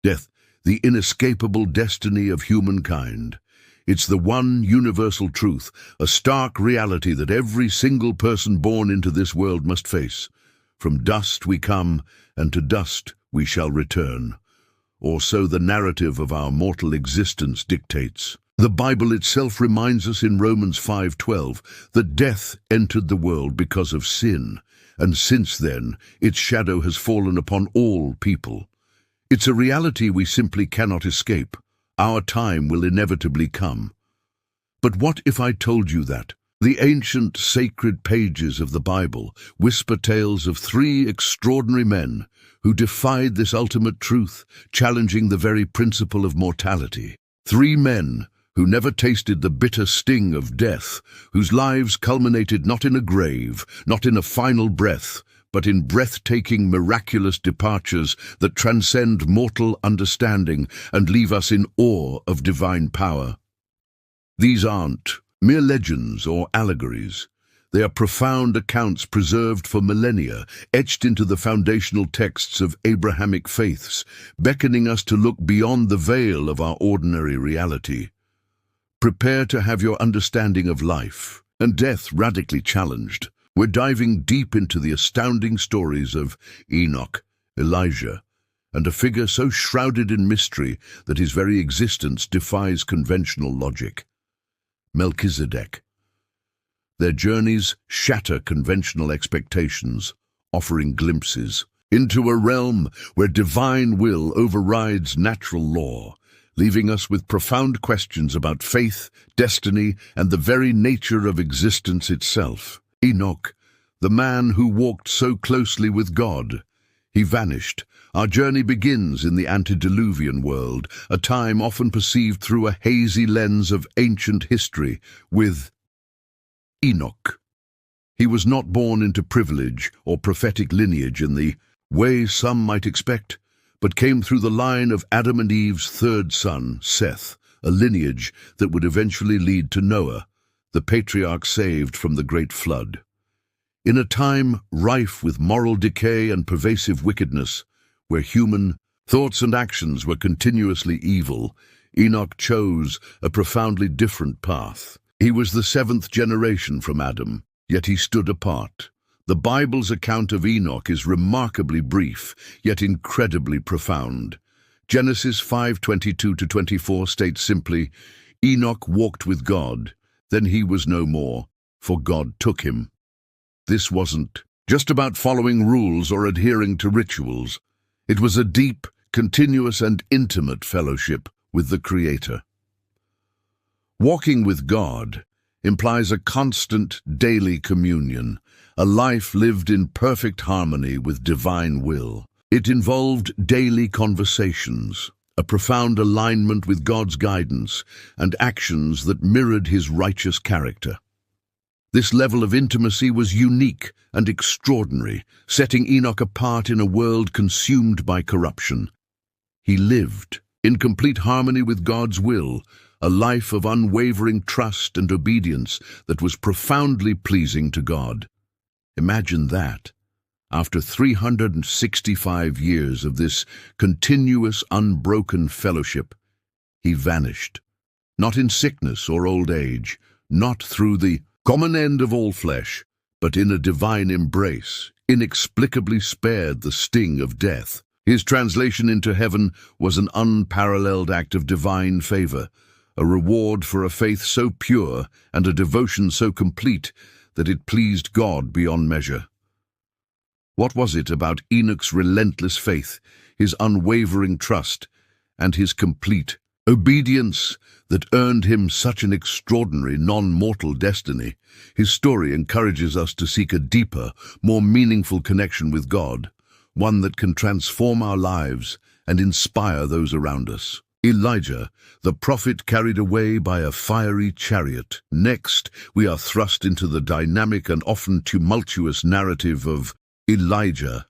Death, the inescapable destiny of humankind. It's the one universal truth, a stark reality that every single person born into this world must face. From dust we come, and to dust we shall return. Or so the narrative of our mortal existence dictates. The Bible itself reminds us in Romans 5:12 that death entered the world because of sin, and since then its shadow has fallen upon all people. It's a reality we simply cannot escape. Our time will inevitably come. But what if I told you that the ancient sacred pages of the Bible whisper tales of three extraordinary men who defied this ultimate truth, challenging the very principle of mortality? Three men who never tasted the bitter sting of death, whose lives culminated not in a grave, not in a final breath, but in breathtaking, miraculous departures that transcend mortal understanding and leave us in awe of divine power. These aren't mere legends or allegories. They are profound accounts preserved for millennia, etched into the foundational texts of Abrahamic faiths, beckoning us to look beyond the veil of our ordinary reality. Prepare to have your understanding of life and death radically challenged. We're diving deep into the astounding stories of Enoch, Elijah, and a figure so shrouded in mystery that his very existence defies conventional logic, Melchizedek. Their journeys shatter conventional expectations, offering glimpses into a realm where divine will overrides natural law, leaving us with profound questions about faith, destiny, and the very nature of existence itself. Enoch, the man who walked so closely with God. He vanished. Our journey begins in the antediluvian world, a time often perceived through a hazy lens of ancient history, with Enoch. He was not born into privilege or prophetic lineage in the way some might expect, but came through the line of Adam and Eve's third son, Seth, a lineage that would eventually lead to Noah, the patriarch saved from the great flood. In a time rife with moral decay and pervasive wickedness, where human thoughts and actions were continuously evil, Enoch chose a profoundly different path. He was the seventh generation from Adam, yet he stood apart. The Bible's account of Enoch is remarkably brief, yet incredibly profound. Genesis 5:22-24 states simply, Enoch walked with God, then he was no more, for God took him. This wasn't just about following rules or adhering to rituals. It was a deep, continuous, and intimate fellowship with the Creator. Walking with God implies a constant, daily communion, a life lived in perfect harmony with divine will. It involved daily conversations, a profound alignment with God's guidance, and actions that mirrored his righteous character. This level of intimacy was unique and extraordinary, setting Enoch apart in a world consumed by corruption. He lived in complete harmony with God's will, a life of unwavering trust and obedience that was profoundly pleasing to God. Imagine that. After 365 years of this continuous, unbroken fellowship, he vanished. Not in sickness or old age, not through the common end of all flesh, but in a divine embrace, inexplicably spared the sting of death. His translation into heaven was an unparalleled act of divine favor, a reward for a faith so pure and a devotion so complete that it pleased God beyond measure. What was it about Enoch's relentless faith, his unwavering trust, and his complete obedience that earned him such an extraordinary, non-mortal destiny? His story encourages us to seek a deeper, more meaningful connection with God, one that can transform our lives and inspire those around us. Elijah, the prophet carried away by a fiery chariot. Next, we are thrust into the dynamic and often tumultuous narrative of Elijah,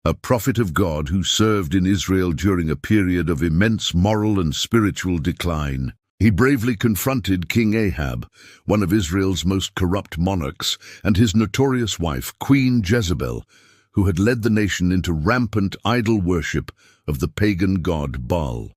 a prophet of God who served in Israel during a period of immense moral and spiritual decline. He bravely confronted King Ahab, one of Israel's most corrupt monarchs, and his notorious wife, Queen Jezebel, who had led the nation into rampant idol worship of the pagan god Baal.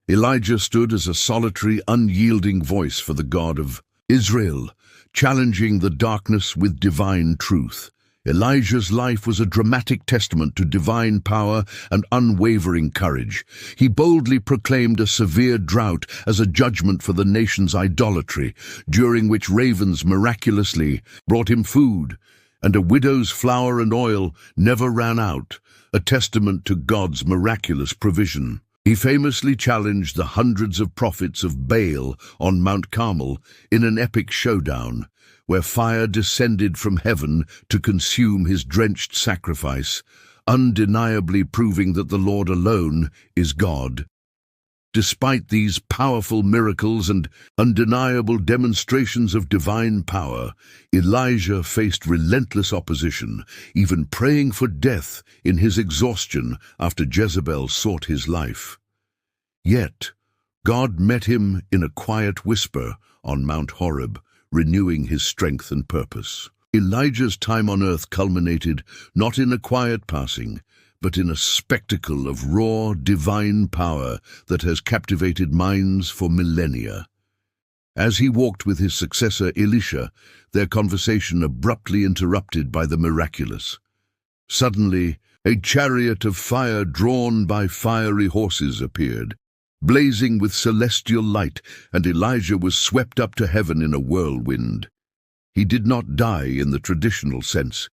Elijah stood as a solitary, unyielding voice for the God of Israel, challenging the darkness with divine truth. Elijah's life was a dramatic testament to divine power and unwavering courage. He boldly proclaimed a severe drought as a judgment for the nation's idolatry, during which ravens miraculously brought him food, and a widow's flour and oil never ran out, a testament to God's miraculous provision. He famously challenged the hundreds of prophets of Baal on Mount Carmel in an epic showdown, where fire descended from heaven to consume his drenched sacrifice, undeniably proving that the Lord alone is God. Despite these powerful miracles and undeniable demonstrations of divine power, Elijah faced relentless opposition, even praying for death in his exhaustion after Jezebel sought his life. Yet, God met him in a quiet whisper on Mount Horeb, renewing his strength and purpose. Elijah's time on earth culminated not in a quiet passing, but in a spectacle of raw, divine power that has captivated minds for millennia. As he walked with his successor Elisha, their conversation abruptly interrupted by the miraculous. Suddenly, a chariot of fire drawn by fiery horses appeared, blazing with celestial light, and Elijah was swept up to heaven in a whirlwind. He did not die in the traditional sense.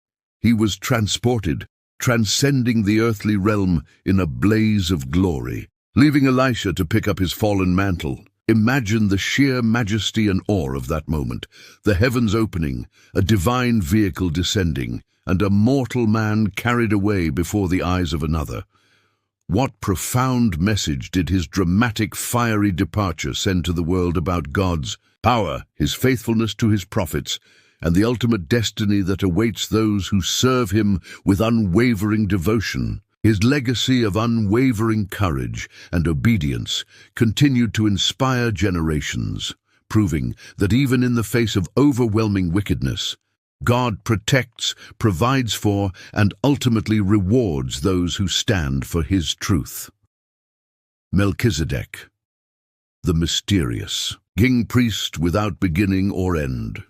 He was transported, transcending the earthly realm in a blaze of glory, leaving Elisha to pick up his fallen mantle. Imagine the sheer majesty and awe of that moment, the heavens opening, a divine vehicle descending, and a mortal man carried away before the eyes of another. What profound message did his dramatic, fiery departure send to the world about God's power, his faithfulness to his prophets, and the ultimate destiny that awaits those who serve him with unwavering devotion? His legacy of unwavering courage and obedience continued to inspire generations, proving that even in the face of overwhelming wickedness, God protects, provides for, and ultimately rewards those who stand for his truth. Melchizedek, the mysterious king-priest without beginning or end.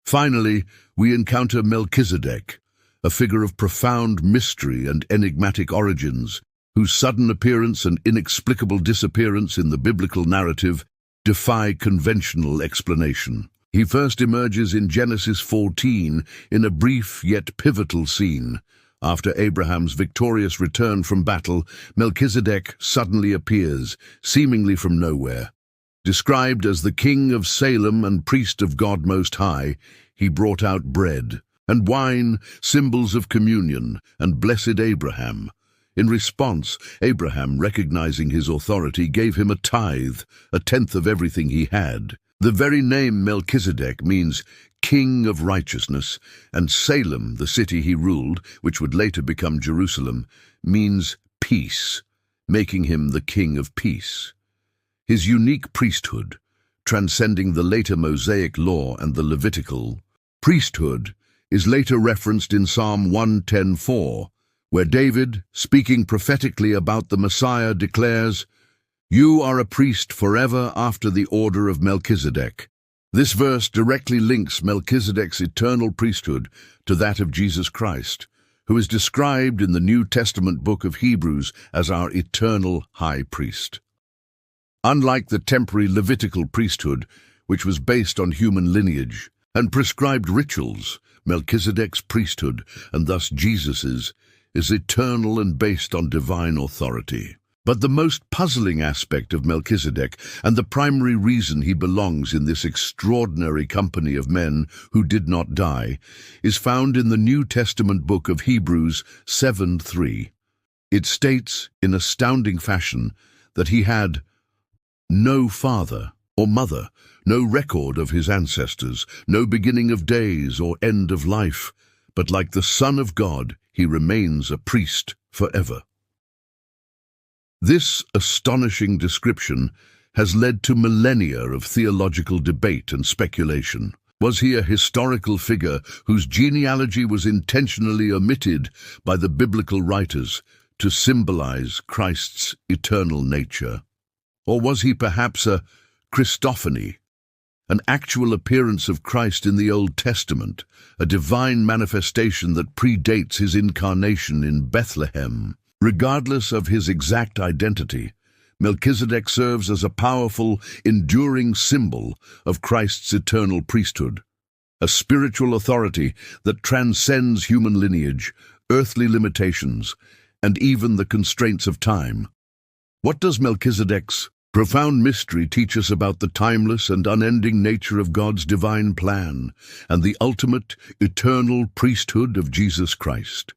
Finally, we encounter Melchizedek, a figure of profound mystery and enigmatic origins, whose sudden appearance and inexplicable disappearance in the biblical narrative defy conventional explanation. He first emerges in Genesis 14 in a brief yet pivotal scene. After Abraham's victorious return from battle, Melchizedek suddenly appears, seemingly from nowhere. Described as the king of Salem and priest of God Most High, he brought out bread and wine, symbols of communion, and blessed Abraham. In response, Abraham, recognizing his authority, gave him a tithe, a tenth of everything he had. The very name Melchizedek means king of righteousness, and Salem, the city he ruled, which would later become Jerusalem, means peace, making him the king of peace. His unique priesthood, transcending the later Mosaic law and the Levitical priesthood, is later referenced in Psalm 110:4, where David, speaking prophetically about the Messiah, declares, "You are a priest forever after the order of Melchizedek." This verse directly links Melchizedek's eternal priesthood to that of Jesus Christ, who is described in the New Testament book of Hebrews as our eternal high priest. Unlike the temporary Levitical priesthood, which was based on human lineage and prescribed rituals, Melchizedek's priesthood, and thus Jesus's, is eternal and based on divine authority. But the most puzzling aspect of Melchizedek, and the primary reason he belongs in this extraordinary company of men who did not die, is found in the New Testament book of Hebrews 7:3. It states in astounding fashion that he had no father or mother, no record of his ancestors, no beginning of days or end of life, but like the Son of God, he remains a priest forever. This astonishing description has led to millennia of theological debate and speculation. Was he a historical figure whose genealogy was intentionally omitted by the biblical writers to symbolize Christ's eternal nature? Or was he perhaps a Christophany, an actual appearance of Christ in the Old Testament, a divine manifestation that predates his incarnation in Bethlehem? Regardless of his exact identity, Melchizedek serves as a powerful, enduring symbol of Christ's eternal priesthood, a spiritual authority that transcends human lineage, earthly limitations, and even the constraints of time. What does Melchizedek's profound mystery teach us about the timeless and unending nature of God's divine plan and the ultimate, eternal priesthood of Jesus Christ?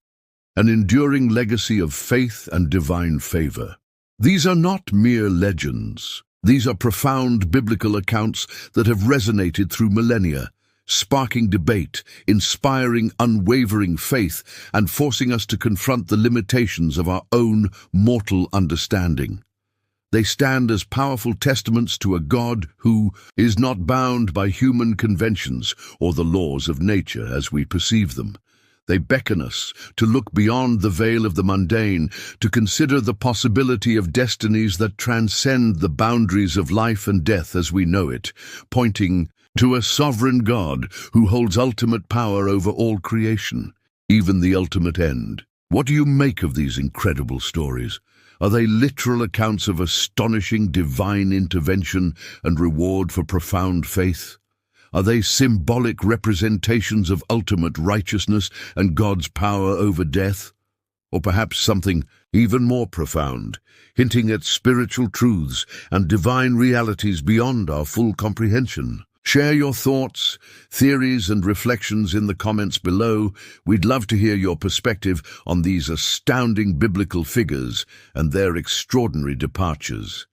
An enduring legacy of faith and divine favor. These are not mere legends. These are profound biblical accounts that have resonated through millennia, sparking debate, inspiring unwavering faith, and forcing us to confront the limitations of our own mortal understanding. They stand as powerful testaments to a God who is not bound by human conventions or the laws of nature as we perceive them. They beckon us to look beyond the veil of the mundane, to consider the possibility of destinies that transcend the boundaries of life and death as we know it, pointing to a sovereign God who holds ultimate power over all creation, even the ultimate end. What do you make of these incredible stories? Are they literal accounts of astonishing divine intervention and reward for profound faith? Are they symbolic representations of ultimate righteousness and God's power over death? Or perhaps something even more profound, hinting at spiritual truths and divine realities beyond our full comprehension? Share your thoughts, theories, and reflections in the comments below. We'd love to hear your perspective on these astounding biblical figures and their extraordinary departures.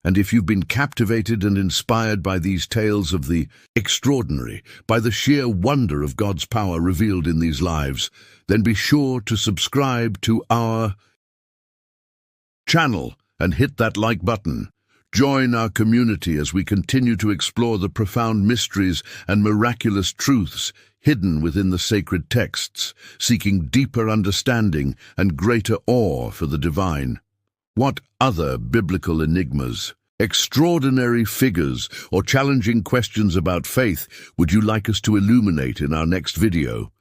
And if you've been captivated and inspired by these tales of the extraordinary, by the sheer wonder of God's power revealed in these lives, then be sure to subscribe to our channel and hit that like button. Join our community as we continue to explore the profound mysteries and miraculous truths hidden within the sacred texts, seeking deeper understanding and greater awe for the divine. What other biblical enigmas, extraordinary figures, or challenging questions about faith would you like us to illuminate in our next video?